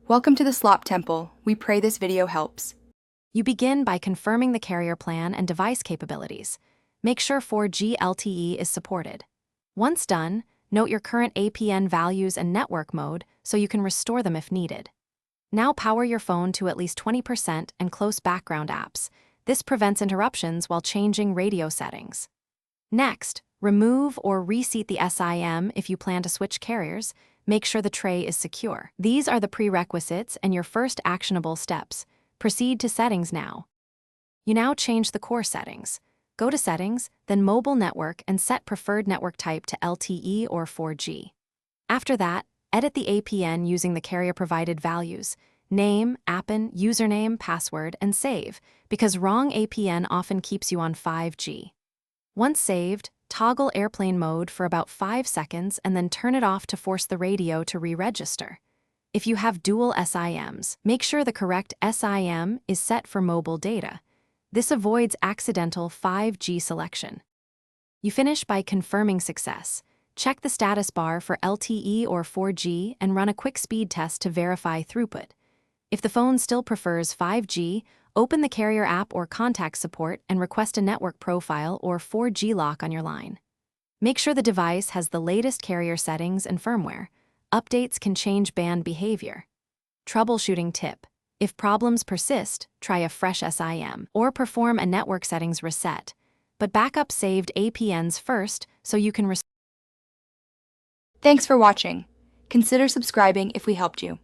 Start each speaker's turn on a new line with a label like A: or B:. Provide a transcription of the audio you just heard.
A: Welcome to the Slop Temple. We pray this video helps.
B: You begin by confirming the carrier plan and device capabilities. Make sure 4G LTE is supported. Once done, note your current APN values and network mode so you can restore them if needed. Now power your phone to at least 20% and close background apps. This prevents interruptions while changing radio settings. Next, remove or reseat the SIM if you plan to switch carriers. Make sure the tray is secure. These are the prerequisites and your first actionable steps. Proceed to settings now. You now change the core settings. Go to Settings, then Mobile Network, and set preferred network type to LTE or 4G. After that, edit the APN using the carrier-provided values: name, APN, username, password, and save, because wrong APN often keeps you on 5G. Once saved, toggle airplane mode for about 5 seconds and then turn it off to force the radio to re-register. If you have dual SIMs, make sure the correct SIM is set for mobile data. This avoids accidental 5G selection. You finish by confirming success. Check the status bar for LTE or 4G and run a quick speed test to verify throughput. If the phone still prefers 5G, open the carrier app or contact support and request a network profile or 4G lock on your line. Make sure the device has the latest carrier settings and firmware. Updates can change band behavior. Troubleshooting tip: if problems persist, try a fresh SIM or perform a network settings reset. But back up saved APNs first so you can
A: Thanks for watching. Consider subscribing if we helped you.